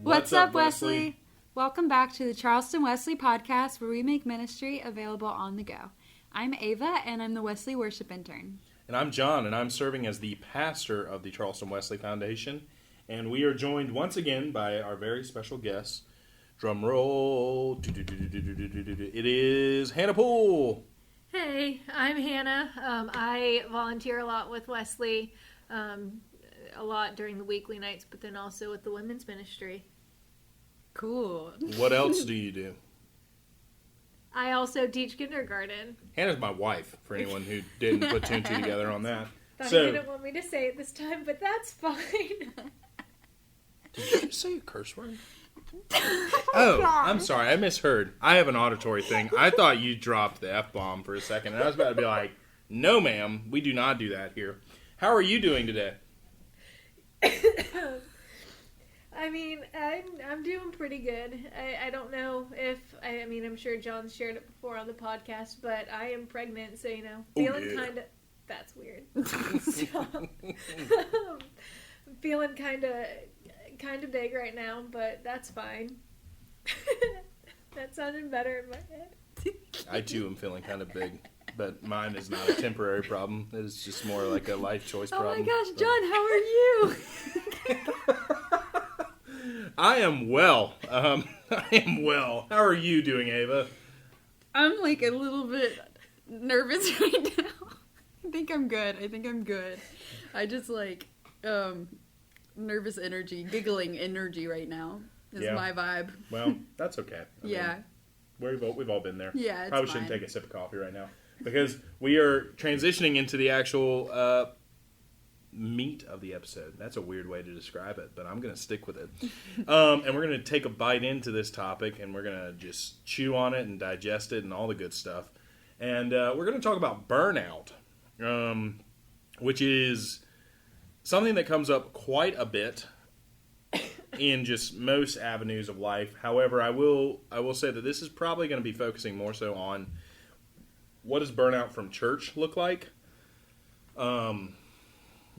What's up, Wesley? Welcome back to the Charleston Wesley podcast, where we make ministry available on the go. I'm Ava, and I'm the Wesley Worship Intern. And I'm John, and I'm serving as the pastor of the Charleston Wesley Foundation. And we are joined once again by our very special guest. Drum roll. It is Hannah Poole. Hey, I'm Hannah. I volunteer a lot with Wesley, a lot during the weekly nights, but then also with the women's ministry. Cool. What else do you do? I also teach kindergarten. Hannah's my wife, for anyone who didn't put two and two together on that. Thought you didn't want me to say it this time, but that's fine. Did you just say a curse word? Oh, I'm sorry. I misheard. I have an auditory thing. I thought you dropped the F-bomb for a second, and I was about to be like, no, ma'am, we do not do that here. How are you doing today? I mean, I'm doing pretty good. I don't know if, I mean, I'm sure John's shared it before on the podcast, but I am pregnant, so, feeling kind of, that's weird. So, feeling kind of big right now, but that's fine. That sounded better in my head. I too am feeling kind of big, but mine is not a temporary problem. It is just more like a life choice problem. Oh my gosh, John, how are you? I am well. I am well. How are you doing, Ava? I'm like a little bit nervous right now. I think I'm good. I just like nervous energy, giggling energy right now is my vibe. Well, that's okay. I mean, we've all been there. Yeah, it's Probably shouldn't take a sip of coffee right now because we are transitioning into the actual meat of the episode. That's a weird way to describe it, but I'm going to stick with it. And we're going to take a bite into this topic, and we're going to just chew on it and digest it and all the good stuff. And we're going to talk about burnout, which is something that comes up quite a bit in just most avenues of life. However, I will say that this is probably going to be focusing more so on what does burnout from church look like,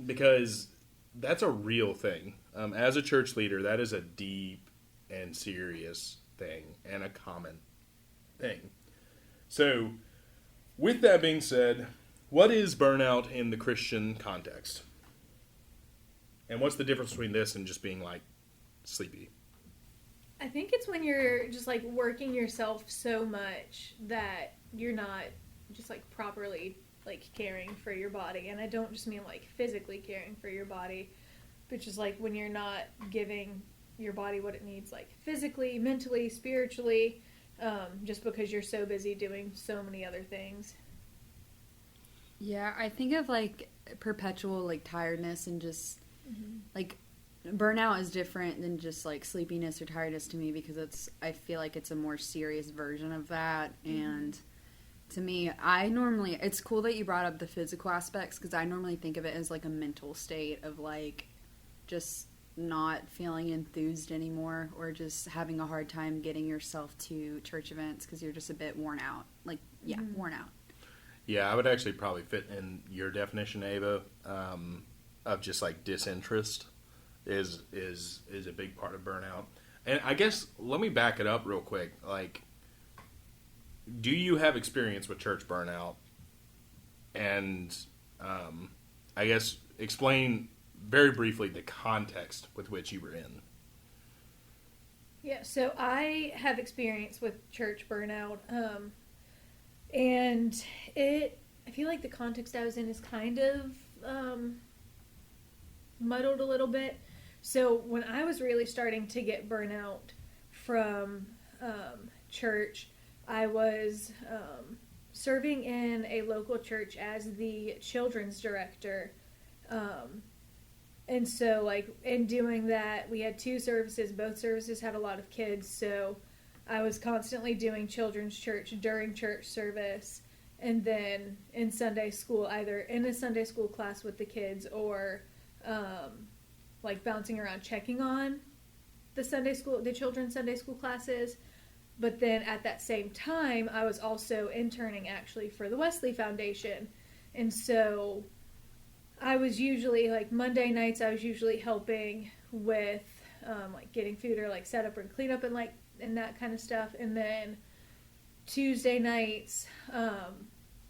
because that's a real thing. As a church leader, that is a deep and serious thing and a common thing. So, with that being said, what is burnout in the Christian context? And what's the difference between this and just being, like, sleepy? I think it's when you're just, like, working yourself so much that you're not just, like, properly, like, caring for your body. And I don't just mean, like, physically caring for your body, but just, like, when you're not giving your body what it needs, like, physically, mentally, spiritually, just because you're so busy doing so many other things. Yeah, I think of, like, perpetual, like, tiredness and just... like, burnout is different than just like sleepiness or tiredness to me, because I feel like it's a more serious version of that. And to me, it's cool that you brought up the physical aspects, because I normally think of it as like a mental state of like just not feeling enthused anymore, or just having a hard time getting yourself to church events because you're just a bit worn out. Like, worn out. Yeah, I would actually probably fit in your definition, Ava, of just like disinterest is a big part of burnout. And I guess let me back it up real quick. Like, do you have experience with church burnout? And I guess explain very briefly the context with which you were in. Yeah, so I have experience with church burnout, and I feel like the context I was in is kind of muddled a little bit. So when I was really starting to get burnout from church, I was serving in a local church as the children's director. And so, like, in doing that, we had 2 services. Both services had a lot of kids, so I was constantly doing children's church during church service, and then in Sunday school, either in a Sunday school class with the kids or like bouncing around checking on the children's Sunday school classes. But then at that same time, I was also interning actually for the Wesley Foundation. And so I was usually, like, Monday nights, I was usually helping with like getting food or like set up and clean up and like and that kind of stuff. And then Tuesday nights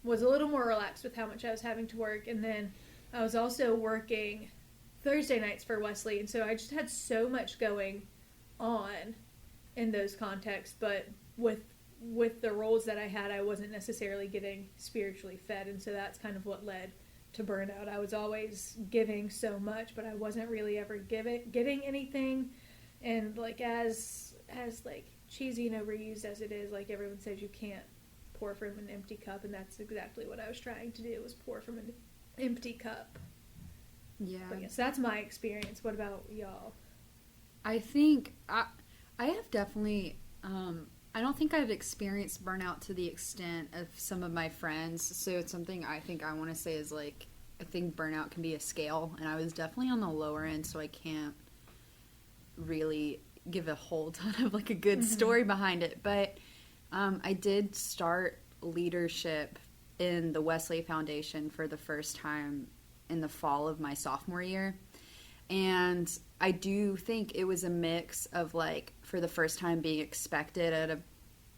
was a little more relaxed with how much I was having to work. And then I was also working Thursday nights for Wesley, and so I just had so much going on in those contexts. But with the roles that I had, I wasn't necessarily getting spiritually fed, and so that's kind of what led to burnout. I was always giving so much, but I wasn't really ever getting anything. And like as like cheesy and overused as it is, like everyone says, you can't pour from an empty cup, and that's exactly what I was trying to do, was pour from an empty cup. Yeah. But yes, that's my experience. What about y'all? I think I have definitely, I don't think I've experienced burnout to the extent of some of my friends. So it's something I think I want to say is like, I think burnout can be a scale, and I was definitely on the lower end, so I can't really give a whole ton of like a good story behind it. But I did start leadership in the Wesley Foundation for the first time in the fall of my sophomore year. And I do think it was a mix of like, for the first time being expected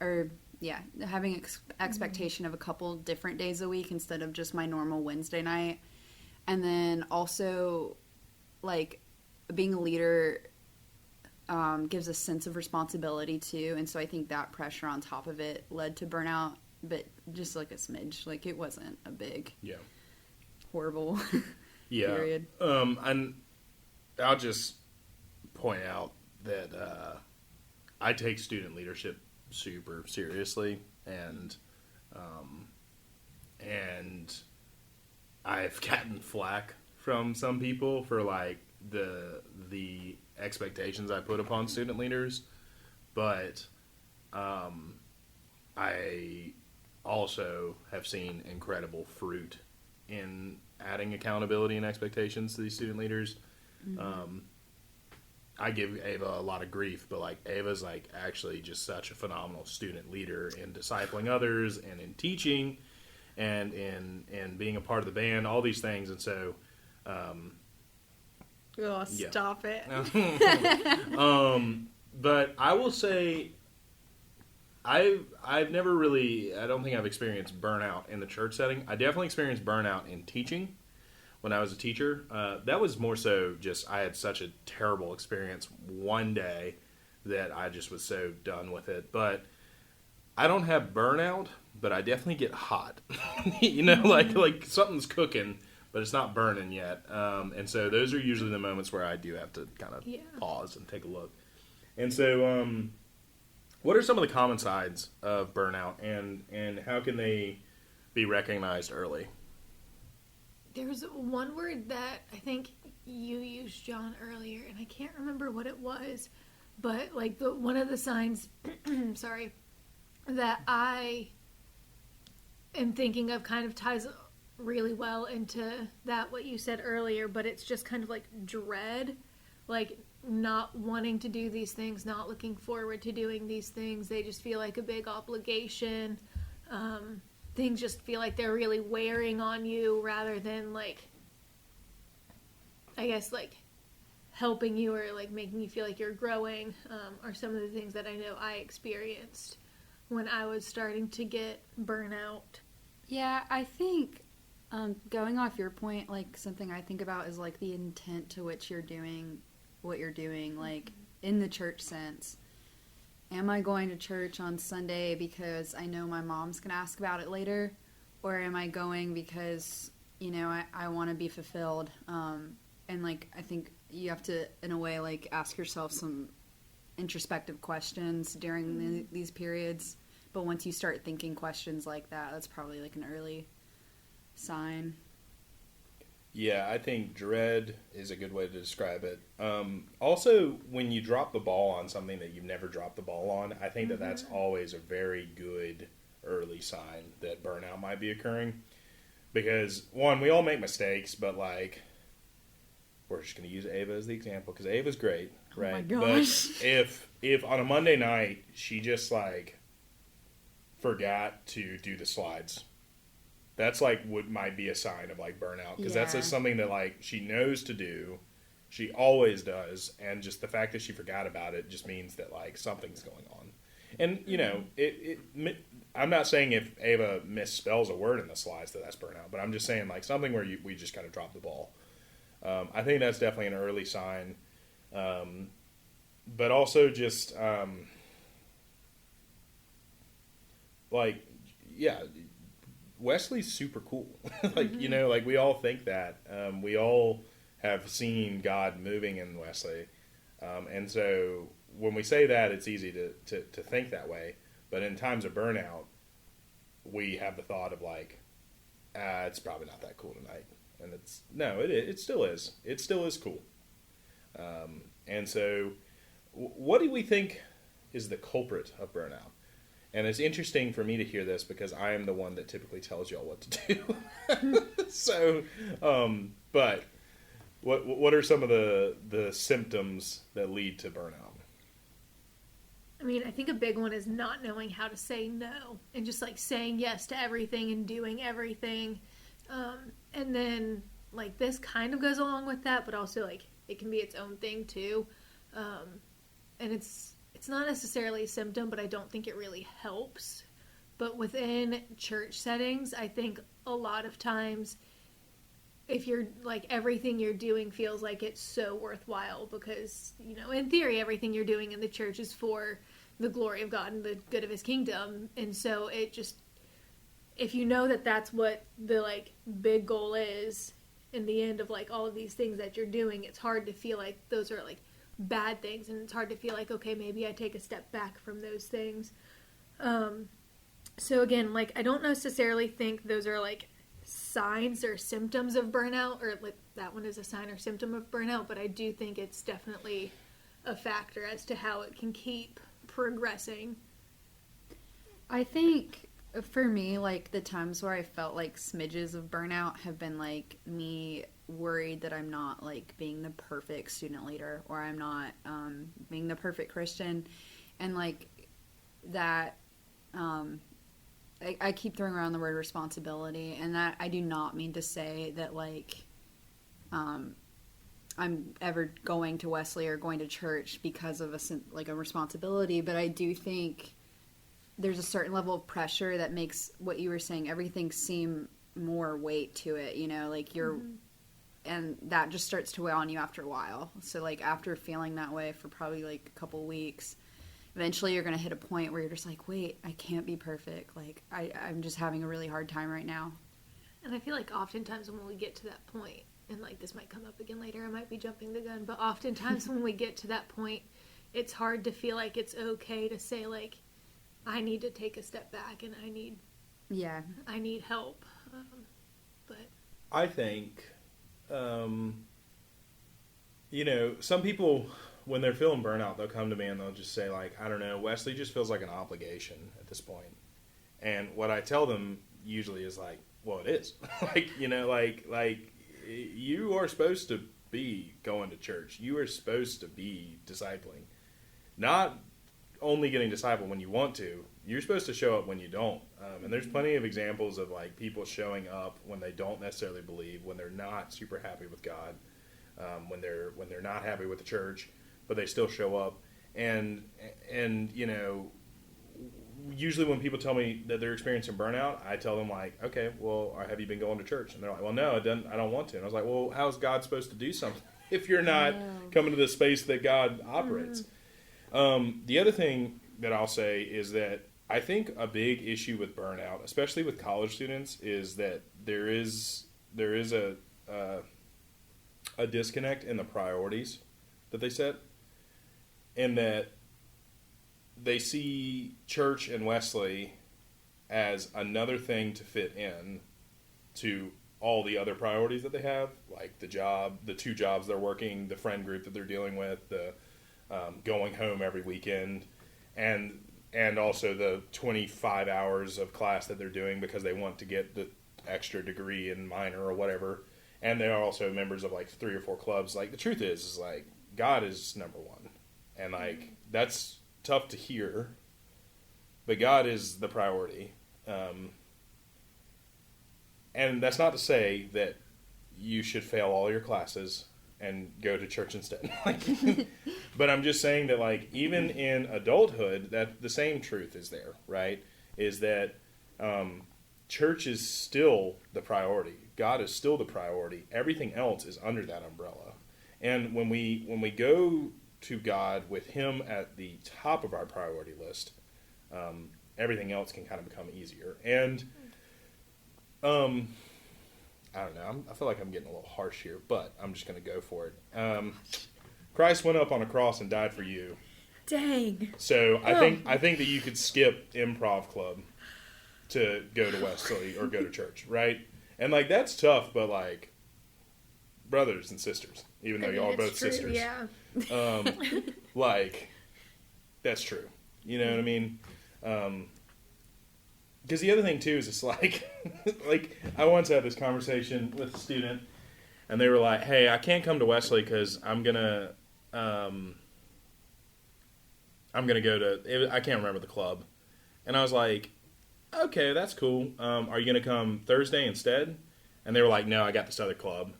having expectation of a couple different days a week instead of just my normal Wednesday night. And then also like being a leader gives a sense of responsibility too. And so I think that pressure on top of it led to burnout, but just like a smidge, like it wasn't a big, horrible period. And I'll just point out that I take student leadership super seriously, and I've gotten flack from some people for like the expectations I put upon student leaders, but I also have seen incredible fruit in adding accountability and expectations to these student leaders. I give Ava a lot of grief, but like Ava's like actually just such a phenomenal student leader in discipling others and in teaching and in being a part of the band, all these things. And so Stop it. But I will say I've never really, I don't think I've experienced burnout in the church setting. I definitely experienced burnout in teaching when I was a teacher. That was more so just, I had such a terrible experience one day that I just was so done with it. But I don't have burnout, but I definitely get hot. Like something's cooking, but it's not burning yet. And so those are usually the moments where I do have to kind of pause and take a look. And so what are some of the common signs of burnout, and how can they be recognized early? There's one word that I think you used, John, earlier, and I can't remember what it was, but like one of the signs, sorry, that I am thinking of kind of ties really well into that, what you said earlier, but it's just kind of like dread, like not wanting to do these things, not looking forward to doing these things. They just feel like a big obligation. Things just feel like they're really wearing on you rather than like, I guess like helping you or like making you feel like you're growing, are some of the things that I know I experienced when I was starting to get burnout. Yeah, I think going off your point, like something I think about is like the intent to which you're doing what you're doing, like in the church sense. Am I going to church on Sunday because I know my mom's going to ask about it later? Or am I going because, I want to be fulfilled? And, like, I think you have to, in a way, like, ask yourself some introspective questions during these periods. But once you start thinking questions like that, that's probably, like, an early sign. Yeah, I think dread is a good way to describe it. Also, when you drop the ball on something that you've never dropped the ball on, I think that that's always a very good early sign that burnout might be occurring. Because, one, we all make mistakes, but, like, we're just going to use Ava as the example, because Ava's great, right? Oh my gosh. But if on a Monday night, she just, like, forgot to do the slides, that's like what might be a sign of like burnout, because that's just something that like she knows to do, She always does, and just the fact that she forgot about it just means that like something's going on. And you know, I'm not saying if Ava misspells a word in the slides that's burnout, but I'm just saying like something where we just kind of drop the ball. I think that's definitely an early sign, but also just like yeah, Wesley's super cool. Like you know, like we all think that we all have seen God moving in Wesley, and so when we say that, it's easy to think that way. But in times of burnout, we have the thought of like, it's probably not that cool tonight. And it still is. It still is cool. And so what do we think is the culprit of burnout? And it's interesting for me to hear this because I am the one that typically tells y'all what to do. So, but what are some of the symptoms that lead to burnout? I mean, I think a big one is not knowing how to say no and just like saying yes to everything and doing everything. And then like this kind of goes along with that, but also like it can be its own thing too. And it's not necessarily a symptom, but I don't think it really helps. But within church settings, I think a lot of times if you're like everything you're doing feels like it's so worthwhile because, you know, in theory, everything you're doing in the church is for the glory of God and the good of his kingdom. And so it just, if you know that that's what the like big goal is in the end of like all of these things that you're doing, it's hard to feel like those are like bad things. And it's hard to feel like, okay, maybe I take a step back from those things. So again, like, I don't necessarily think those are like signs or symptoms of burnout, or like that one is a sign or symptom of burnout, but I do think it's definitely a factor as to how it can keep progressing. I think for me, like the times where I felt like smidges of burnout have been like me worried that I'm not like being the perfect student leader, or I'm not being the perfect Christian, and like that I keep throwing around the word responsibility, and that I do not mean to say that like I'm ever going to Wesley or going to church because of a responsibility, but I do think there's a certain level of pressure that makes what you were saying, everything seem more weight to it, you know, like you're, and that just starts to weigh on you after a while. So like after feeling that way for probably like a couple weeks, eventually you're going to hit a point where you're just like, wait, I can't be perfect. Like I'm just having a really hard time right now. And I feel like oftentimes when we get to that point, and like this might come up again later, I might be jumping the gun, but oftentimes when we get to that point, it's hard to feel like it's okay to say like, I need to take a step back and I need help. But I think, you know, some people, when they're feeling burnout, they'll come to me and they'll just say like, I don't know, Wesley just feels like an obligation at this point. And what I tell them usually is like, well, it is. Like, you know, like you are supposed to be going to church. You are supposed to be discipling. Not only getting discipled when you want to, you're supposed to show up when you don't. And there's plenty of examples of like people showing up when they don't necessarily believe, when they're not super happy with God, when they're not happy with the church, but they still show up. And you know, usually when people tell me that they're experiencing burnout, I tell them like, okay, well, have you been going to church? And they're like, well, no, I don't want to. And I was like, well, how's God supposed to do something if you're not coming to the space that God operates? The other thing that I'll say is that I think a big issue with burnout, especially with college students, is that there is a disconnect in the priorities that they set, and that they see church and Wesley as another thing to fit in to all the other priorities that they have, like the job, the 2 jobs they're working, the friend group that they're dealing with, the going home every weekend, and also the 25 hours of class that they're doing because they want to get the extra degree in minor or whatever. And they are also members of like 3 or 4 clubs. Like the truth is like God is number one, and like that's tough to hear, but God is the priority. And that's not to say that you should fail all your classes and go to church instead. But I'm just saying that, like, even in adulthood, that the same truth is there, right? Is that church is still the priority. God is still the priority. Everything else is under that umbrella. And when we go to God with Him at the top of our priority list, everything else can kind of become easier. And I don't know. I feel like I'm getting a little harsh here, but I'm just going to go for it. Christ went up on a cross and died for you. Dang. So I think that you could skip improv club to go to Wesley or go to church, right? And like that's tough, but like brothers and sisters, even though y'all are both true, sisters, yeah. like that's true. You know what I mean? Because the other thing too is it's like, like I once had this conversation with a student, and they were like, "Hey, I can't come to Wesley because I'm gonna go to I can't remember the club," and I was like, "Okay, that's cool. Are you gonna come Thursday instead?" And they were like, "No, I got this other club."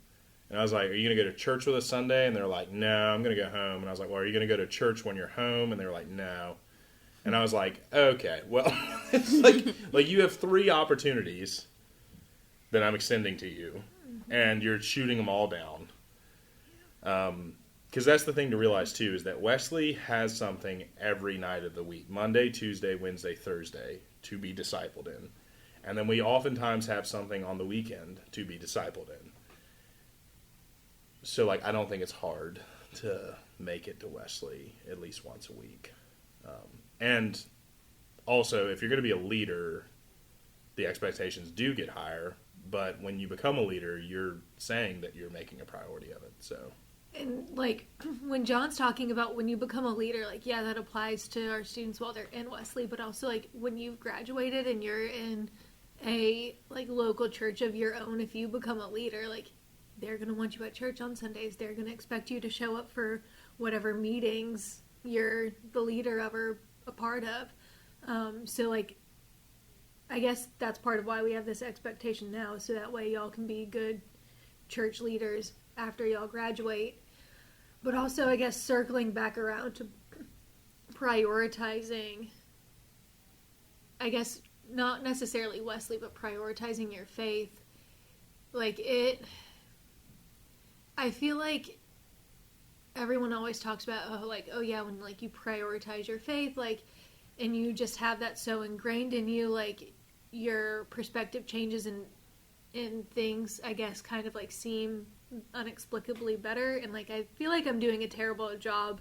And I was like, "Are you gonna go to church with us Sunday?" And they were like, "No, I'm gonna go home." And I was like, "Well, are you gonna go to church when you're home?" And they were like, "No." And I was like, okay, well, it's like you have 3 opportunities that I'm extending to you, and you're shooting them all down. Because that's the thing to realize, too, is that Wesley has something every night of the week, Monday, Tuesday, Wednesday, Thursday, to be discipled in. And then we oftentimes have something on the weekend to be discipled in. So, like, I don't think it's hard to make it to Wesley at least once a week. And also, if you're going to be a leader, the expectations do get higher. But when you become a leader, you're saying that you're making a priority of it. So, and like when John's talking about when you become a leader, like yeah, that applies to our students while they're in Wesley, but also like when you've graduated and you're in a like local church of your own, if you become a leader, like they're going to want you at church on Sundays. They're going to expect you to show up for whatever meetings you're the leader of or a part of. So like I guess that's part of why we have this expectation now, so that way y'all can be good church leaders after y'all graduate. But also I guess circling back around to prioritizing, I guess not necessarily Wesley, but prioritizing your faith. Like I feel like everyone always talks about, oh yeah, when like you prioritize your faith, like, and you just have that so ingrained in you, like your perspective changes and things, I guess, kind of like seem inexplicably better. And like, I feel like I'm doing a terrible job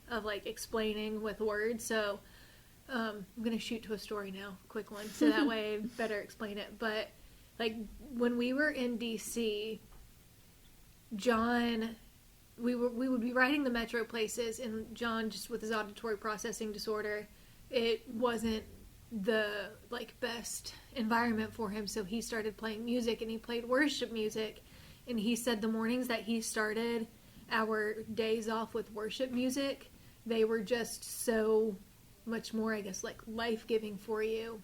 of like explaining with words. So, I'm going to shoot to a story now, quick one. So that way I better explain it. But like when we were in DC, John, we would be writing the metro places, and John, just with his auditory processing disorder, it wasn't the like best environment for him, so he started playing music, and he played worship music. And he said the mornings that he started our days off with worship music, they were just so much more, I guess, like life-giving for you.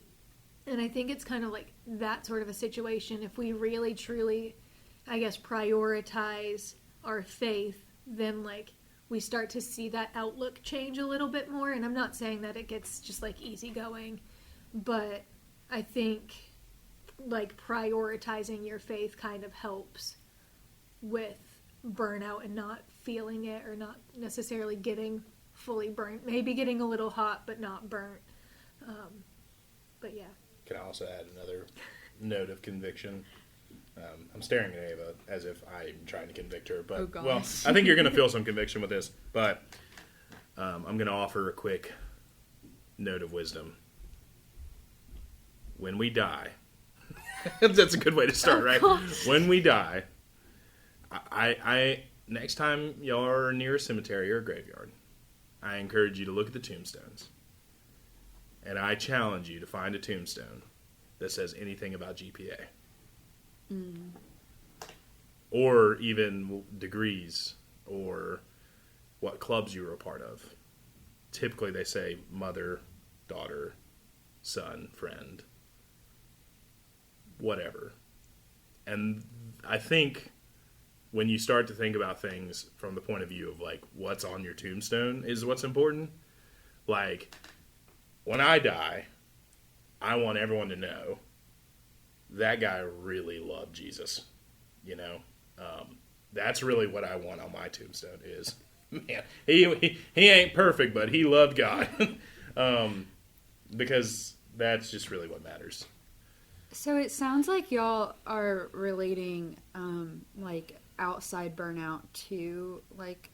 And I think it's kind of like that sort of a situation. If we really truly, I guess, prioritize our faith, then like we start to see that outlook change a little bit more. And I'm not saying that it gets just like easygoing, but I think like prioritizing your faith kind of helps with burnout and not feeling it, or not necessarily getting fully burnt. Maybe getting a little hot, but not burnt. But yeah. Can I also add another note of conviction? I'm staring at Ava as if I'm trying to convict her, but well, I think you're going to feel some conviction with this. But I'm going to offer a quick note of wisdom. When we die, that's a good way to start, right? Gosh. When we die, I next time y'all are near a cemetery or a graveyard, I encourage you to look at the tombstones, and I challenge you to find a tombstone that says anything about GPA. Or even degrees, or what clubs you were a part of. Typically they say mother, daughter, son, friend, whatever. And I think when you start to think about things from the point of view of like what's on your tombstone is what's important. Like, when I die, I want everyone to know that guy really loved Jesus. You know, that's really what I want on my tombstone is, man, he ain't perfect, but he loved God. Because that's just really what matters. So it sounds like y'all are relating, like, outside burnout to, like,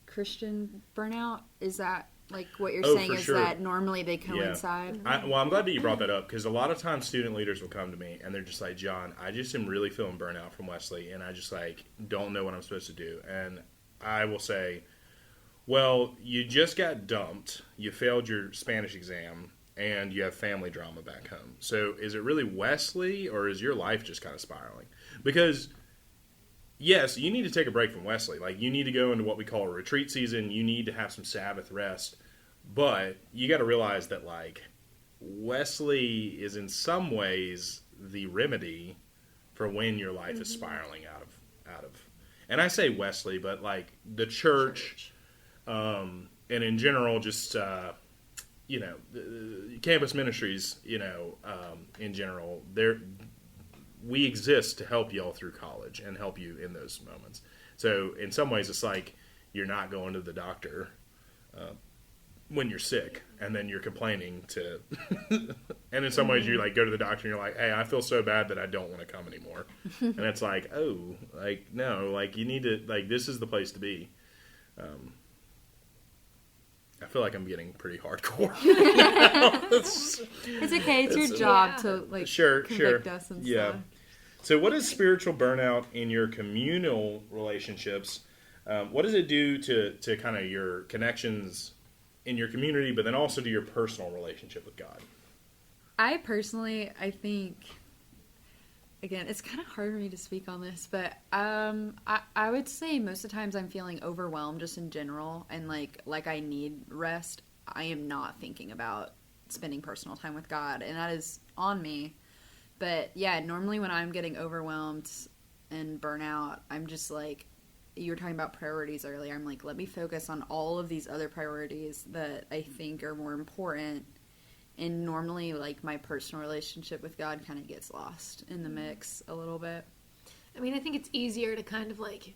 Christian burnout. Is that, like, what you're saying is sure. that normally they coincide? Yeah. Well, I'm glad that you brought that up, because a lot of times student leaders will come to me and they're just like, John, I just am really feeling burnout from Wesley, and I just, like, don't know what I'm supposed to do. And I will say, well, you just got dumped, you failed your Spanish exam, and you have family drama back home. So is it really Wesley, or is your life just kind of spiraling? Because, yes, you need to take a break from Wesley. Like, you need to go into what we call a retreat season. You need to have some Sabbath rest. But you got to realize that, like, Wesley is in some ways the remedy for when your life is spiraling out of. And I say Wesley, but, like, the church. And in general, just, you know, campus ministries, you know, in general, we exist to help y'all through college and help you in those moments. So in some ways, it's like you're not going to the doctor when you're sick, and then you're complaining to, and in some ways you like go to the doctor and you're like, hey, I feel so bad that I don't want to come anymore. And it's like, oh, like, no, like you need to, like, this is the place to be. I feel like I'm getting pretty hardcore. It's okay. It's your job to, like, convict us and stuff. So what is spiritual burnout in your communal relationships? What does it do to kind of your connections in your community, but then also to your personal relationship with God? I think, again, it's kind of hard for me to speak on this, but I would say most of the times I'm feeling overwhelmed just in general, and like I need rest. I am not thinking about spending personal time with God, and that is on me. But yeah, normally when I'm getting overwhelmed and burnout, I'm just like, you were talking about priorities earlier. I'm like, let me focus on all of these other priorities that I think are more important. And normally, like, my personal relationship with God kind of gets lost in the mix a little bit. I mean, I think it's easier to kind of, like,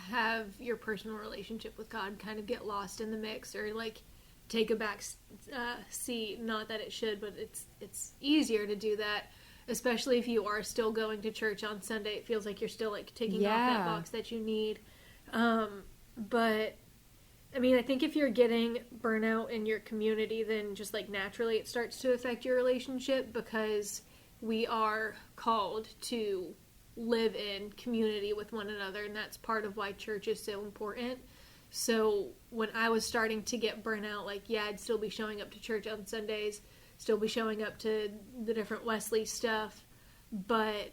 have your personal relationship with God kind of get lost in the mix, or, like, take a back seat. Not that it should, but it's easier to do that, especially if you are still going to church on Sunday. It feels like you're still, like, ticking off that box that you need. But I mean, I think if you're getting burnout in your community, then just, like, naturally it starts to affect your relationship, because we are called to live in community with one another, and that's part of why church is so important. So when I was starting to get burnout, like, yeah, I'd still be showing up to church on Sundays, still be showing up to the different Wesley stuff, but,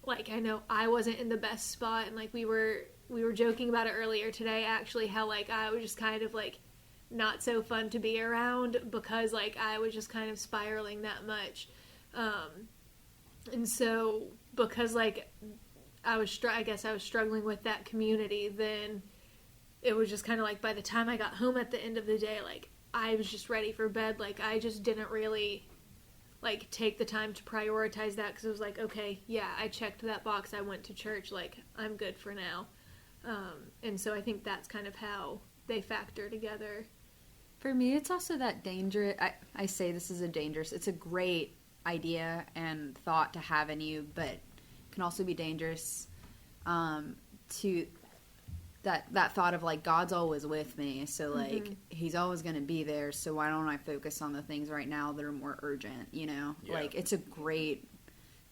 like, I know I wasn't in the best spot, and, like, we were joking about it earlier today, actually, how, like, I was just kind of, like, not so fun to be around, because, like, I was just kind of spiraling that much. And so, because, like, I guess I was struggling with that community, then it was just kind of like, by the time I got home at the end of the day, like, I was just ready for bed. Like, I just didn't really, like, take the time to prioritize that, because it was like, okay, yeah, I checked that box, I went to church, like, I'm good for now. And so I think that's kind of how they factor together. For me, it's also that danger. I say this is it's a great idea and thought to have in you, but it can also be dangerous to that thought of, like, God's always with me, so, like, he's always going to be there, so why don't I focus on the things right now that are more urgent, you know? Yeah. Like, it's a great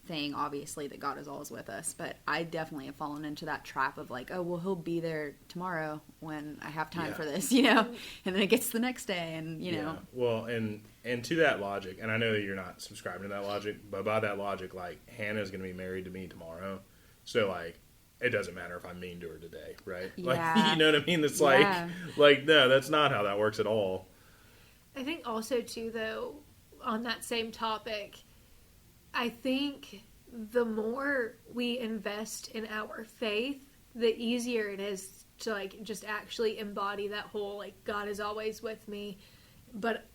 thing, obviously, that God is always with us, but I definitely have fallen into that trap of, like, oh, well, he'll be there tomorrow when I have time for this, you know? And then it gets the next day, and, you know. Well, and to that logic, and I know that you're not subscribing to that logic, but by that logic, like, Hannah's going to be married to me tomorrow, so, like, it doesn't matter if I'm mean to her today, right? Yeah. Like, you know what I mean? It's like, no, that's not how that works at all. I think also, too, though, on that same topic, I think the more we invest in our faith, the easier it is to like just actually embody that whole like God is always with me. But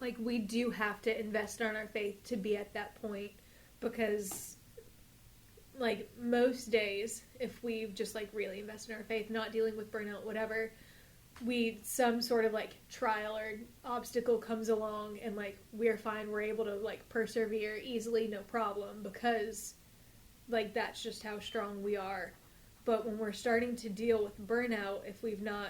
like we do have to invest in our faith to be at that point, because like most days, if we've just like really invested in our faith, not dealing with burnout, whatever, some sort of like trial or obstacle comes along and like we're fine, we're able to like persevere easily, no problem, because like that's just how strong we are. But when we're starting to deal with burnout, if we've not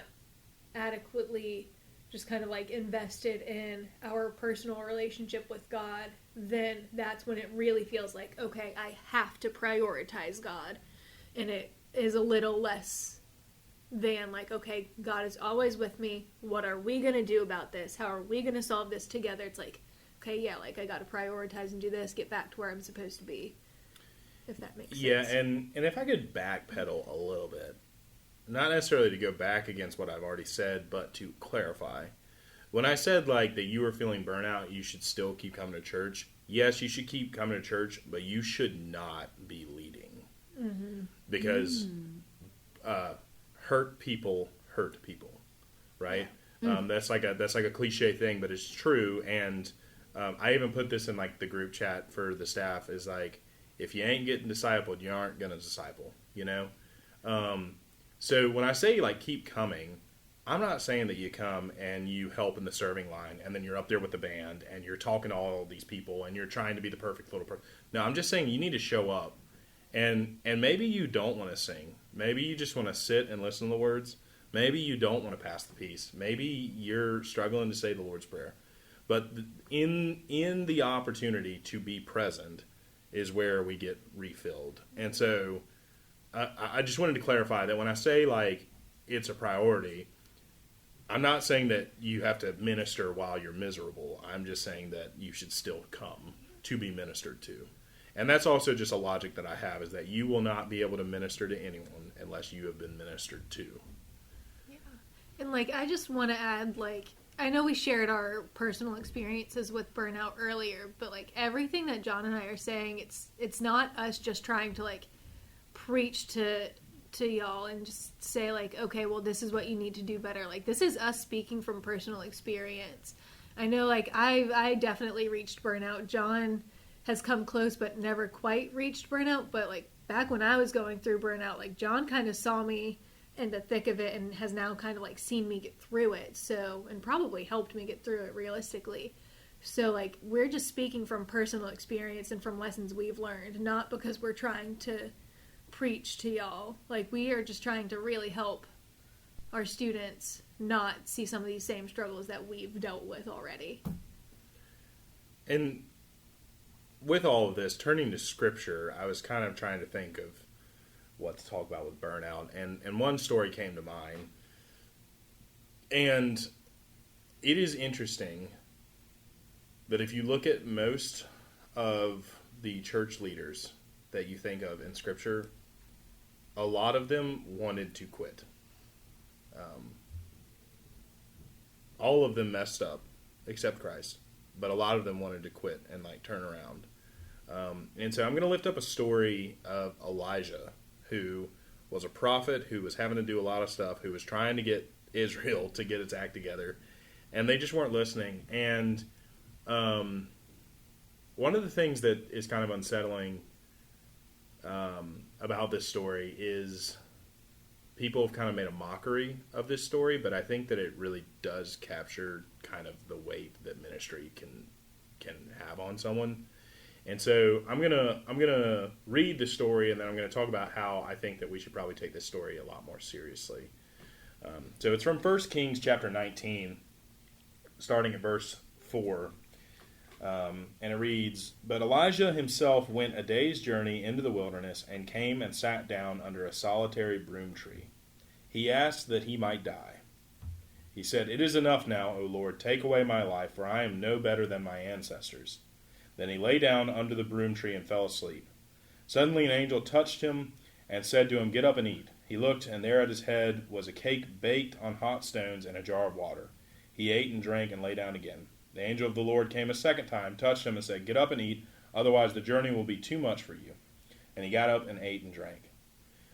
adequately just kind of like invested in our personal relationship with God, then that's when it really feels like, okay, I have to prioritize God. And it is a little less than like, okay, God is always with me. What are we going to do about this? How are we going to solve this together? It's like, okay, yeah, like I got to prioritize and do this, get back to where I'm supposed to be, if that makes sense. Yeah, and if I could backpedal a little bit, not necessarily to go back against what I've already said, but to clarify. When I said like that you were feeling burnout, you should still keep coming to church. Yes, you should keep coming to church, but you should not be leading. Mm-hmm. Because hurt people, right? Yeah. That's like a cliche thing, but it's true. And I even put this in like the group chat for the staff, is like, if you ain't getting discipled, you aren't going to disciple, you know? So when I say like keep coming, I'm not saying that you come and you help in the serving line and then you're up there with the band and you're talking to all these people and you're trying to be the perfect little person. No, I'm just saying you need to show up. And maybe you don't want to sing. Maybe you just want to sit and listen to the words. Maybe you don't want to pass the peace. Maybe you're struggling to say the Lord's Prayer. But in the opportunity to be present is where we get refilled. And so I just wanted to clarify that when I say like it's a priority, I'm not saying that you have to minister while you're miserable. I'm just saying that you should still come to be ministered to. And that's also just a logic that I have, is that you will not be able to minister to anyone unless you have been ministered to. Yeah. And like I just want to add, like, I know we shared our personal experiences with burnout earlier, but like everything that John and I are saying, it's not us just trying to like preach to y'all and just say like, okay, well, this is what you need to do better. Like, this is us speaking from personal experience. I know, like, I definitely reached burnout. John has come close but never quite reached burnout. But like back when I was going through burnout, like John kind of saw me in the thick of it and has now kind of like seen me get through it. So, and probably helped me get through it realistically. So like we're just speaking from personal experience and from lessons we've learned, not because we're trying to preach to y'all. Like we are just trying to really help our students not see some of these same struggles that we've dealt with already. And with all of this, turning to scripture, I was kind of trying to think of what to talk about with burnout, and one story came to mind. And it is interesting that if you look at most of the church leaders that you think of in scripture, a lot of them wanted to quit. All of them messed up, except Christ. But a lot of them wanted to quit and like turn around. And so I'm going to lift up a story of Elijah, who was a prophet, who was having to do a lot of stuff, who was trying to get Israel to get its act together. And they just weren't listening. And one of the things that is kind of unsettling about this story is people have kind of made a mockery of this story, but I think that it really does capture kind of the weight that ministry can have on someone. And so I'm gonna read the story, and then I'm gonna talk about how I think that we should probably take this story a lot more seriously. So it's from 1 Kings chapter 19, starting at verse 4. And it reads, "But Elijah himself went a day's journey into the wilderness and came and sat down under a solitary broom tree. He asked that he might die. He said, 'It is enough now, O Lord, take away my life, for I am no better than my ancestors.' Then he lay down under the broom tree and fell asleep. Suddenly an angel touched him and said to him, 'Get up and eat.' He looked, and there at his head was a cake baked on hot stones and a jar of water. He ate and drank and lay down again. The angel of the Lord came a second time, touched him, and said, 'Get up and eat, otherwise the journey will be too much for you.' And he got up and ate and drank.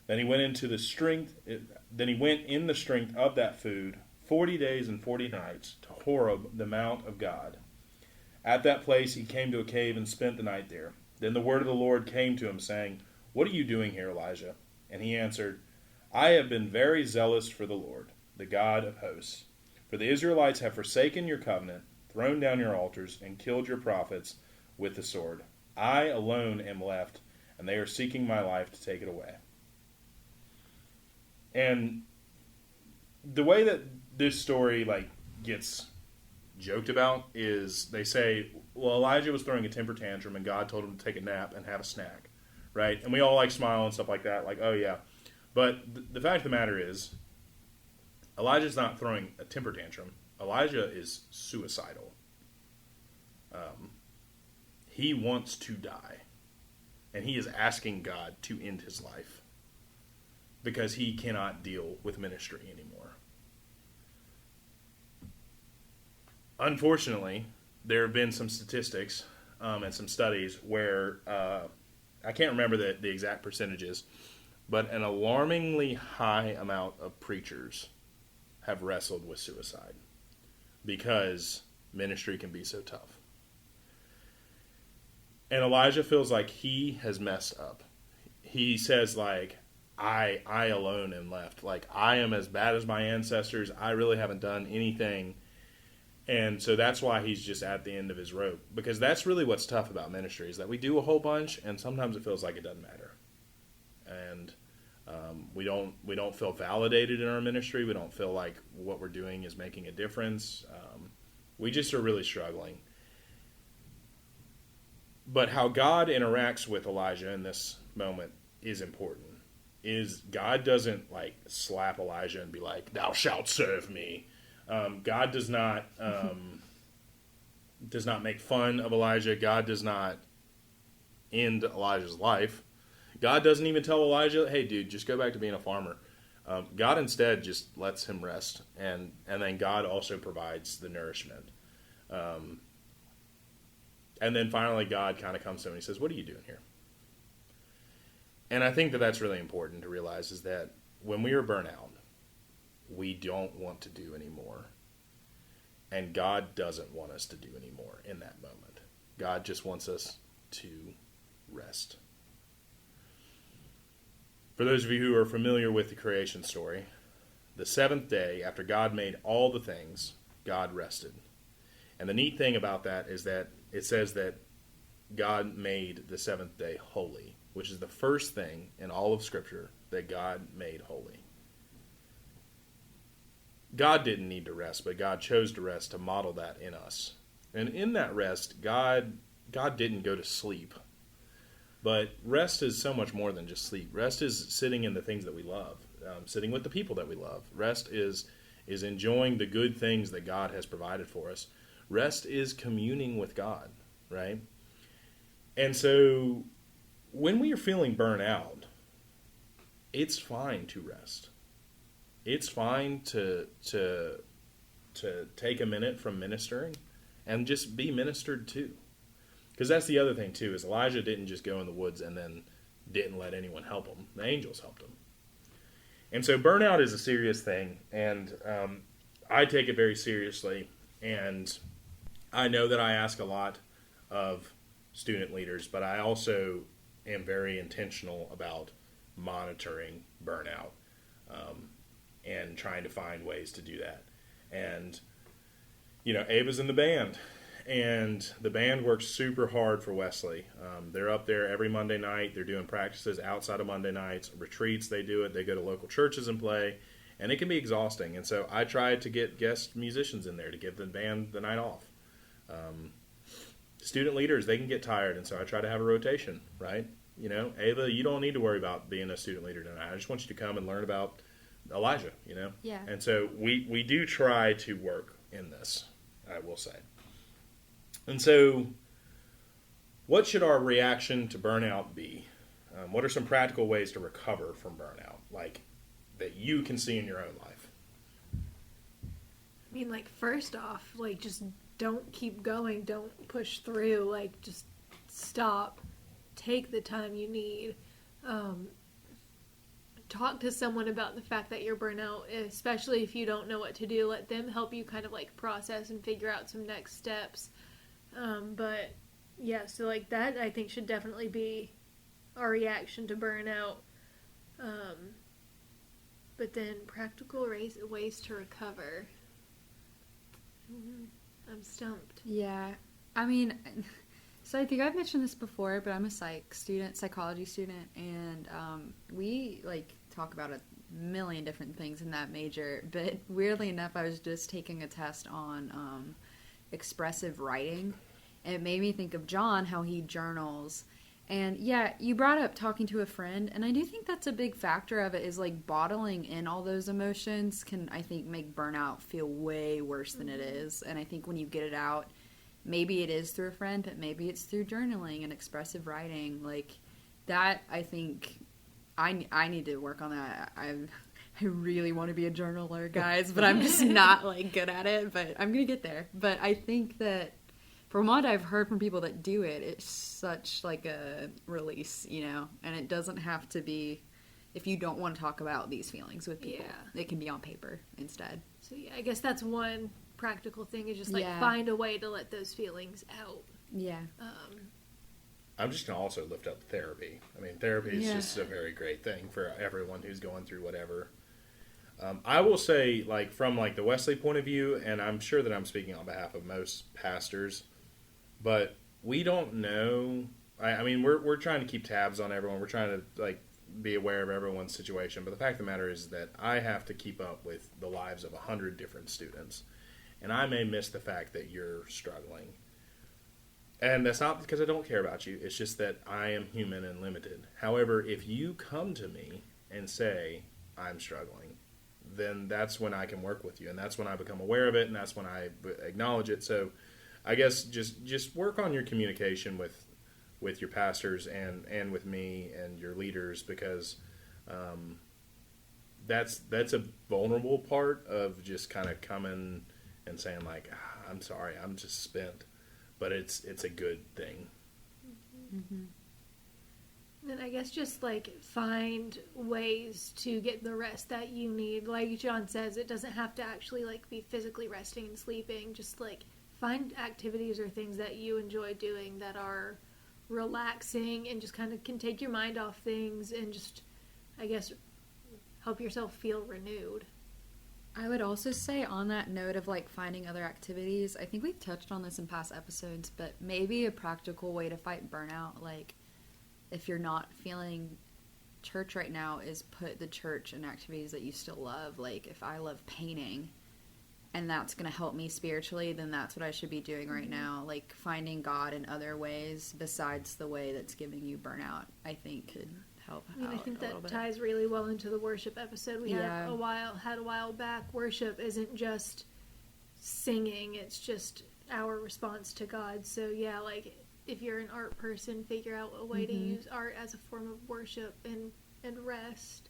Then he went in the strength of that food 40 days and 40 nights to Horeb, the mount of God. At that place he came to a cave and spent the night there. Then the word of the Lord came to him, saying, "What are you doing here, Elijah?" And he answered, "I have been very zealous for the Lord, the God of hosts. For the Israelites have forsaken your covenant, thrown down your altars, and killed your prophets with the sword. I alone am left, and they are seeking my life to take it away." And the way that this story gets joked about is they say, well, Elijah was throwing a temper tantrum and God told him to take a nap and have a snack, right? And we all smile and stuff like that, oh yeah. But the fact of the matter is, Elijah's not throwing a temper tantrum. Elijah is suicidal. He wants to die. And he is asking God to end his life because he cannot deal with ministry anymore. Unfortunately, there have been some statistics and some studies where, I can't remember the exact percentages, but an alarmingly high amount of preachers have wrestled with suicide because ministry can be so tough. And Elijah feels like he has messed up. He says, I alone am left. I am as bad as my ancestors. I really haven't done anything. And so that's why he's just at the end of his rope. Because that's really what's tough about ministry, is that we do a whole bunch, and sometimes it feels like it doesn't matter. And we don't feel validated in our ministry. We don't feel like what we're doing is making a difference. We just are really struggling. But how God interacts with Elijah in this moment is important. Is God doesn't slap Elijah and be like, "Thou shalt serve me." God does not make fun of Elijah. God does not end Elijah's life. God doesn't even tell Elijah, "Hey, dude, just go back to being a farmer." God instead just lets him rest, and then God also provides the nourishment. And then finally God kind of comes to him and he says, "What are you doing here?" And I think that that's really important to realize, is that when we are burnout, we don't want to do anymore. And God doesn't want us to do anymore in that moment. God just wants us to rest. For those of you who are familiar with the creation story, the seventh day, after God made all the things, God rested. And the neat thing about that is that it says that God made the seventh day holy, which is the first thing in all of Scripture that God made holy. God didn't need to rest, but God chose to rest to model that in us. And in that rest, God didn't go to sleep. But rest is so much more than just sleep. Rest is sitting in the things that we love, sitting with the people that we love. Rest is enjoying the good things that God has provided for us. Rest is communing with God, right? And so when we are feeling burnt out, it's fine to rest. It's fine to take a minute from ministering and just be ministered to. Because that's the other thing too, is Elijah didn't just go in the woods and then didn't let anyone help him. The angels helped him. And so burnout is a serious thing, and I take it very seriously. And I know that I ask a lot of student leaders, but I also am very intentional about monitoring burnout and trying to find ways to do that. And, Ava's in the band, and the band works super hard for Wesley. They're up there every Monday night. They're doing practices outside of Monday nights, retreats, they do it. They go to local churches and play, and it can be exhausting. And so I try to get guest musicians in there to give the band the night off. Student leaders, they can get tired, and so I try to have a rotation, right? Ava, you don't need to worry about being a student leader tonight. I just want you to come and learn about Elijah, Yeah. And so we do try to work in this, I will say. And so what should our reaction to burnout be? What are some practical ways to recover from burnout, that you can see in your own life? I mean, first off, just don't keep going. Don't push through. Just stop. Take the time you need. talk to someone about the fact that you're burnout, especially if you don't know what to do. Let them help you kind of like process and figure out some next steps. But yeah, so like that I think should definitely be our reaction to burnout. But then practical ways to recover. I'm stumped. Yeah. I mean, so I think I've mentioned this before, but I'm a psychology student, and we like talk about a million different things in that major. But weirdly enough, I was just taking a test on expressive writing, and it made me think of John, how he journals. And yeah, you brought up talking to a friend, and I do think that's a big factor of it, is like bottling in all those emotions can, I think, make burnout feel way worse than it is. And I think when you get it out, maybe it is through a friend, but maybe it's through journaling and expressive writing. Like that, I think I need to work on that. I really want to be a journaler, guys, but I'm just not like good at it, but I'm going to get there. But I think that from what I've heard from people that do it, it's such like a release, and it doesn't have to be, if you don't want to talk about these feelings with people, it can be on paper instead. So yeah, I guess that's one practical thing, is just like find a way to let those feelings out. Yeah. I'm just going to also lift up therapy. I mean, therapy is just a very great thing for everyone who's going through whatever. I will say, like, from like the Wesley point of view, and I'm sure that I'm speaking on behalf of most pastors, but we don't know. I mean, we're trying to keep tabs on everyone. We're trying to like be aware of everyone's situation. But the fact of the matter is that I have to keep up with the lives of 100 different students, and I may miss the fact that you're struggling. And that's not because I don't care about you. It's just that I am human and limited. However, if you come to me and say, I'm struggling, then that's when I can work with you. And that's when I become aware of it, and that's when I acknowledge it. So I guess just work on your communication with your pastors and with me and your leaders, because that's a vulnerable part of just kind of coming and saying like, I'm sorry, I'm just spent. But it's a good thing. Mm-hmm. And I guess just like find ways to get the rest that you need. Like John says, it doesn't have to actually like be physically resting and sleeping. Just like find activities or things that you enjoy doing that are relaxing and just kind of can take your mind off things and just, I guess, help yourself feel renewed. I would also say, on that note of like finding other activities, I think we've touched on this in past episodes, but maybe a practical way to fight burnout, like if you're not feeling church right now, is put the church in activities that you still love. Like if I love painting and that's going to help me spiritually, then that's what I should be doing right now. Like finding God in other ways besides the way that's giving you burnout, I think could help out. I think that ties really well into the worship episode we had a while back. Worship isn't just singing, it's just our response to God. So yeah, like if you're an art person, figure out a way to use art as a form of worship and rest.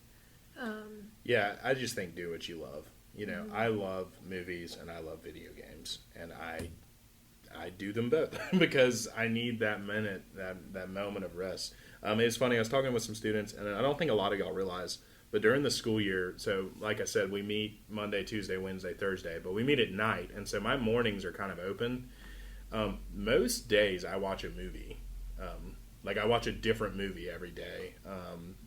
Yeah, I just think do what you love. I love movies and I love video games, and I do them both because I need that minute, that moment of rest. It's funny, I was talking with some students, and I don't think a lot of y'all realize, but during the school year, so like I said, we meet Monday, Tuesday, Wednesday, Thursday, but we meet at night, and so my mornings are kind of open. Most days I watch a movie. Like I watch a different movie every day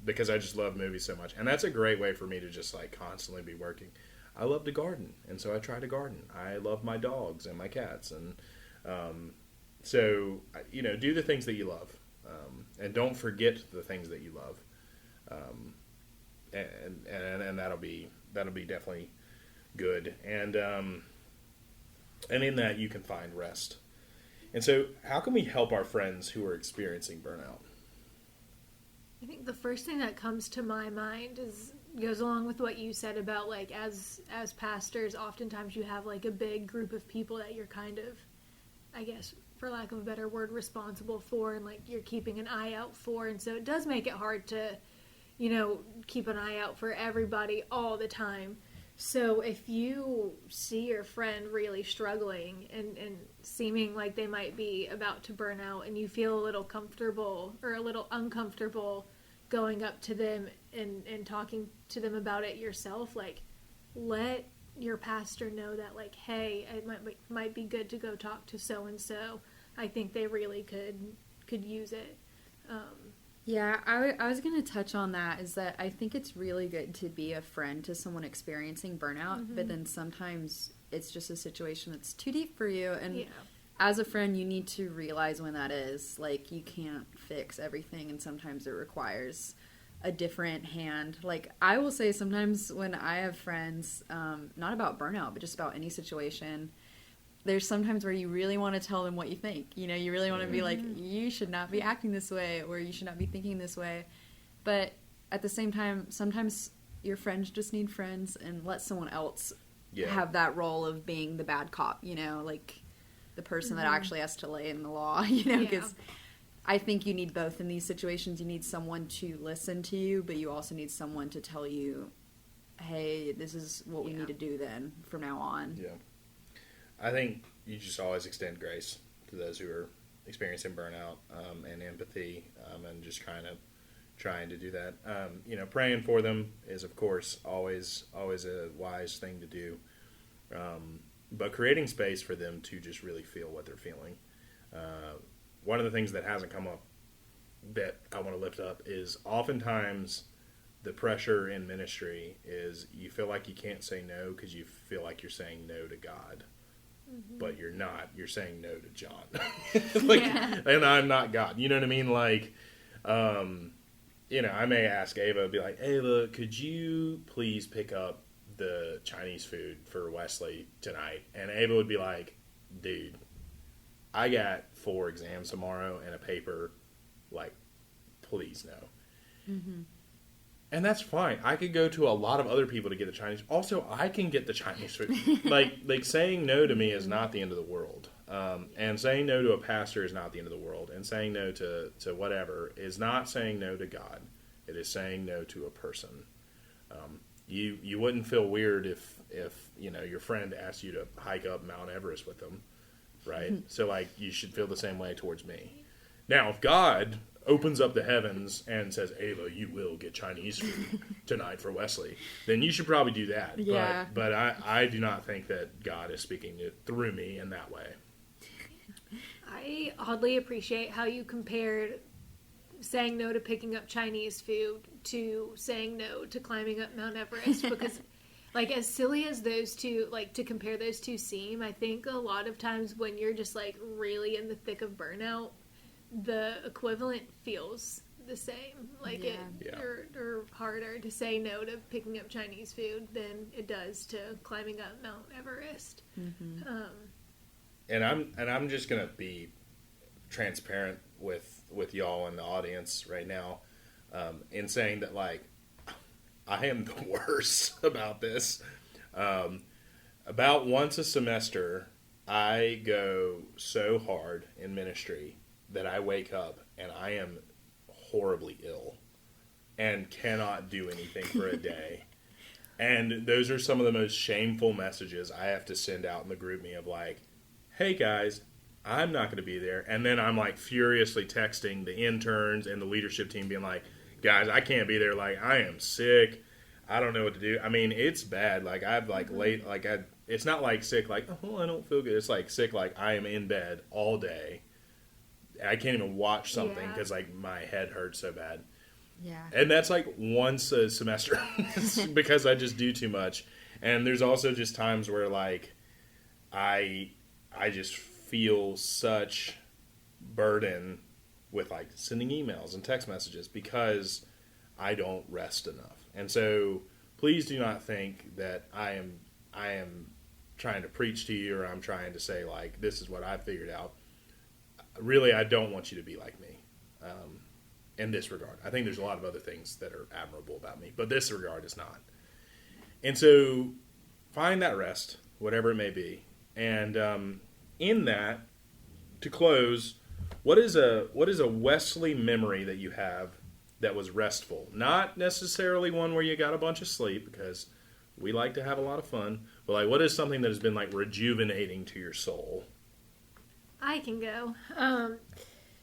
because I just love movies so much. And that's a great way for me to just like constantly be working. I love to garden, and so I try to garden. I love my dogs and my cats, and so do the things that you love, and don't forget the things that you love, and that'll be definitely good. And in that you can find rest. And so, how can we help our friends who are experiencing burnout? I think the first thing that comes to my mind goes along with what you said about like as pastors, oftentimes you have like a big group of people that you're kind of, I guess, for lack of a better word, responsible for, and like you're keeping an eye out for, and so it does make it hard to, keep an eye out for everybody all the time. So if you see your friend really struggling and seeming like they might be about to burn out, and you feel a little comfortable or a little uncomfortable going up to them and talking to them about it yourself, like, let your pastor know that, like, hey, it might be good to go talk to so and so. I think they really could use it. Yeah, I was going to touch on that, is that I think it's really good to be a friend to someone experiencing burnout, but then sometimes it's just a situation that's too deep for you, and as a friend, you need to realize when that is. Like, you can't fix everything, and sometimes it requires a different hand. Like, I will say sometimes when I have friends, not about burnout, but just about any situation, there's sometimes where you really want to tell them what you think. You know, you really want to be like, you should not be acting this way, or you should not be thinking this way. But at the same time, sometimes your friends just need friends, and let someone else have that role of being the bad cop, you know, like the person that actually has to lay in the law, you know, because I think you need both in these situations. You need someone to listen to you, but you also need someone to tell you, hey, this is what we need to do then from now on. Yeah. I think you just always extend grace to those who are experiencing burnout, and empathy, and just kind of trying to do that. You know, praying for them is, of course, always a wise thing to do. But creating space for them to just really feel what they're feeling. One of the things that hasn't come up that I want to lift up is oftentimes the pressure in ministry is you feel like you can't say no because you feel like you're saying no to God. But you're not. You're saying no to John. And I'm not God. You know what I mean? Like, you know, I may ask Ava, be like, Ava, could you please pick up the Chinese food for Wesley tonight? And Ava would be like, dude, I got 4 exams tomorrow and a paper. Like, please no. And that's fine. I could go to a lot of other people to get the Chinese. Also, I can get the Chinese food. like saying no to me is not the end of the world. And saying no to a pastor is not the end of the world. And saying no to whatever is not saying no to God. It is saying no to a person. You wouldn't feel weird if you know your friend asked you to hike up Mount Everest with them, right? So like you should feel the same way towards me. Now, if God opens up the heavens and says, Ava, you will get Chinese food tonight for Wesley, then you should probably do that. Yeah. But I do not think that God is speaking through me in that way. I oddly appreciate how you compared saying no to picking up Chinese food to saying no to climbing up Mount Everest, because like as silly as those two, like to compare those two seem, I think a lot of times when you're just like really in the thick of burnout, the equivalent feels the same. Like or harder to say no to picking up Chinese food than it does to climbing up Mount Everest. And I'm just gonna be transparent with y'all in the audience right now, in saying that like I am the worst about this. About once a semester, I go so hard in ministry that I wake up and I am horribly ill and cannot do anything for a day. And those are some of the most shameful messages I have to send out in the group me of like, hey guys, I'm not going to be there. And then I'm like furiously texting the interns and the leadership team being like, guys, I can't be there. Like, I am sick. I don't know what to do. I mean, it's bad. Like, I've like late, like it's not like sick, like, oh, I don't feel good. It's like sick, like I am in bed all day. I can't even watch something because like my head hurts so bad. Yeah. And that's like once a semester because I just do too much. And there's also just times where like I just feel such burden with like sending emails and text messages because I don't rest enough. And so please do not think that I am trying to preach to you or I'm trying to say like this is what I figured out. Really, I don't want you to be like me in this regard. I think there's a lot of other things that are admirable about me, but this regard is not. And so find that rest, whatever it may be. And in that, to close, what is a Wesley memory that you have that was restful? Not necessarily one where you got a bunch of sleep, because we like to have a lot of fun, but like what is something that has been like rejuvenating to your soul? I can go.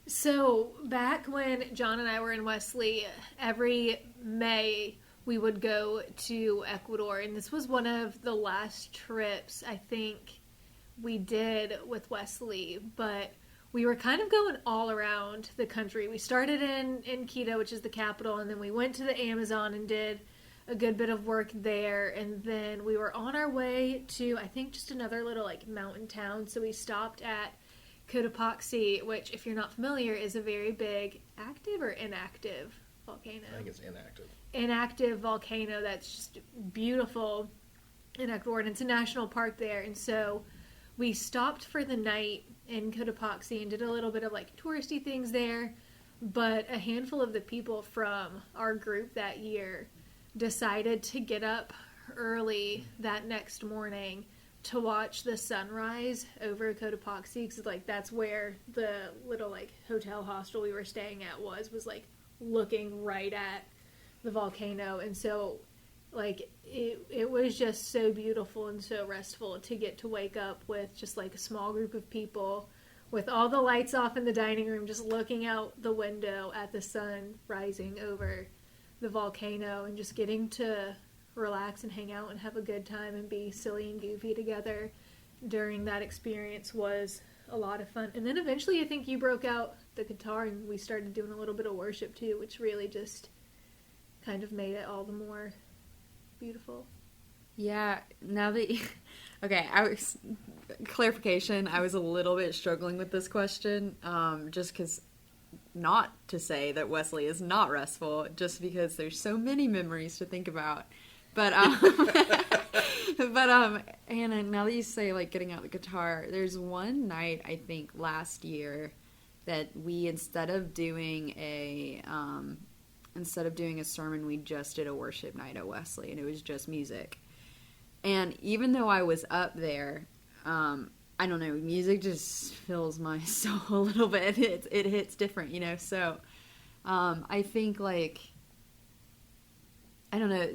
So back when John and I were in Wesley, every May we would go to Ecuador, and this was one of the last trips I think we did with Wesley, but we were kind of going all around the country. We started in Quito, which is the capital, and then we went to the Amazon and did a good bit of work there, and then we were on our way to, I think, just another little like mountain town, so we stopped at Cotopaxi, which, if you're not familiar, is a very big active or inactive volcano. I think it's inactive. Inactive volcano that's just beautiful in Ecuador, and it's a national park there. And so we stopped for the night in Cotopaxi and did a little bit of like touristy things there. But a handful of the people from our group that year decided to get up early that next morning to watch the sunrise over Cotopaxi, because like that's where the little like hotel hostel we were staying at was like looking right at the volcano. And so like it was just so beautiful and so restful to get to wake up with just like a small group of people with all the lights off in the dining room, just looking out the window at the sun rising over the volcano and just getting to relax and hang out and have a good time and be silly and goofy together during that experience was a lot of fun. And then eventually I think you broke out the guitar and we started doing a little bit of worship too, which really just kind of made it all the more beautiful. Yeah, now that okay, clarification, I was a little bit struggling with this question, just because, not to say that Wesley is not restful, just because there's so many memories to think about. But Hannah, now that you say like getting out the guitar, there's one night I think last year that we instead of doing a sermon, we just did a worship night at Wesley, and it was just music. And even though I was up there, I don't know, music just fills my soul a little bit. It hits different, you know. So I think like, I don't know,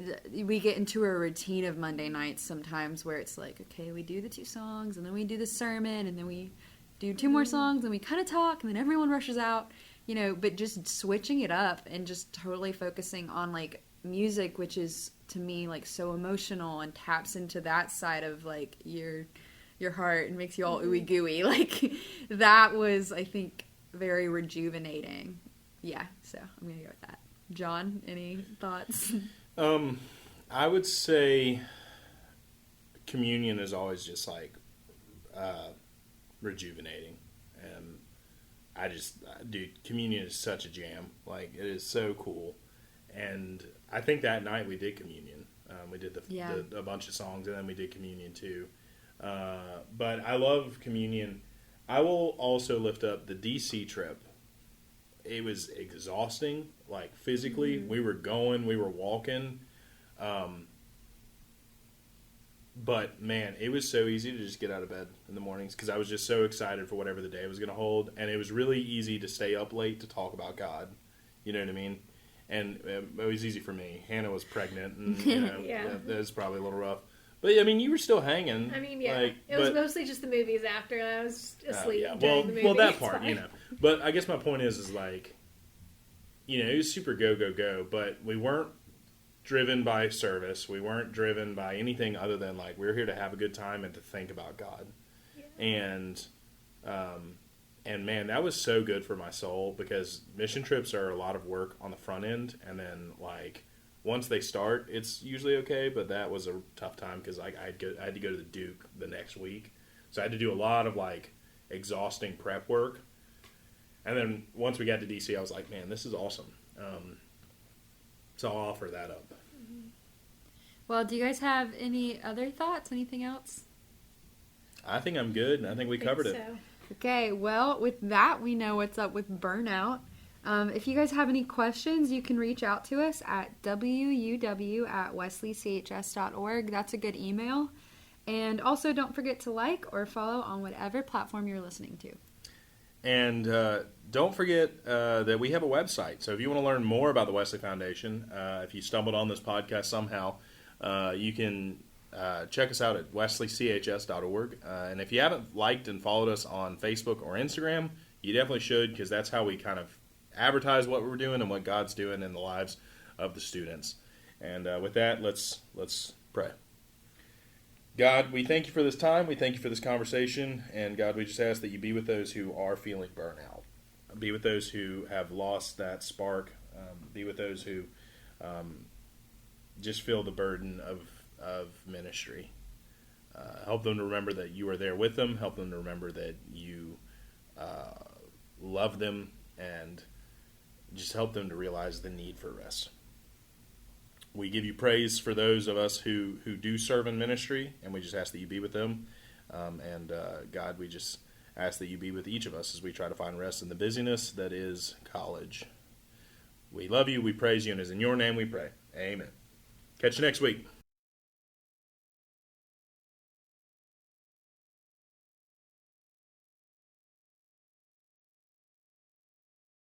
we get into a routine of Monday nights sometimes where it's like, okay, we do the 2 songs, and then we do the sermon, and then we do 2 more songs, and we kind of talk, and then everyone rushes out, you know. But just switching it up and just totally focusing on like music, which is to me like so emotional and taps into that side of like your heart and makes you all ooey gooey. Like that was, I think, very rejuvenating. Yeah, so I'm gonna go with that. John, any thoughts? I would say communion is always just like rejuvenating, and dude, communion is such a jam. Like it is so cool, and I think that night we did communion. We did a bunch of songs, and then we did communion too. But I love communion. I will also lift up the DC trip. It was exhausting, like physically. We were walking. But man, it was so easy to just get out of bed in the mornings because I was just so excited for whatever the day was going to hold. And it was really easy to stay up late to talk about God. You know what I mean? And it was easy for me. Hannah was pregnant, and that was probably a little rough. But I mean, you were still hanging. I mean, yeah, it was mostly just the movies after. I was asleep during the movie. Well, that part, you know. But I guess my point is like, you know, it was super go, but we weren't driven by service. We weren't driven by anything other than like we're here to have a good time and to think about God. Yeah. And man, that was so good for my soul because mission trips are a lot of work on the front end, and then like once they start, it's usually okay. But that was a tough time because I had to go to the Duke the next week, so I had to do a lot of like exhausting prep work. And then once we got to DC, I was like, man, this is awesome. So I'll offer that up. Well, do you guys have any other thoughts? Anything else? I think I'm good. I think we covered it. Okay, well, with that, we know what's up with burnout. If you guys have any questions, you can reach out to us at wuw@wesleychs.org. That's a good email. And also, don't forget to like or follow on whatever platform you're listening to. And don't forget that we have a website. So if you want to learn more about the Wesley Foundation, if you stumbled on this podcast somehow, you can check us out at wesleychs.org. And if you haven't liked and followed us on Facebook or Instagram, you definitely should, because that's how we kind of advertise what we're doing and what God's doing in the lives of the students. And with that, let's pray. God, we thank you for this time. We thank you for this conversation. And God, we just ask that you be with those who are feeling burnout. Be with those who have lost that spark. Be with those who just feel the burden of ministry. Help them to remember that you are there with them. Help them to remember that you love them, and just help them to realize the need for rest. We give you praise for those of us who do serve in ministry, and we just ask that you be with them. God, we just ask that you be with each of us as we try to find rest in the busyness that is college. We love you, we praise you, and it's in your name we pray. Amen. Catch you next week.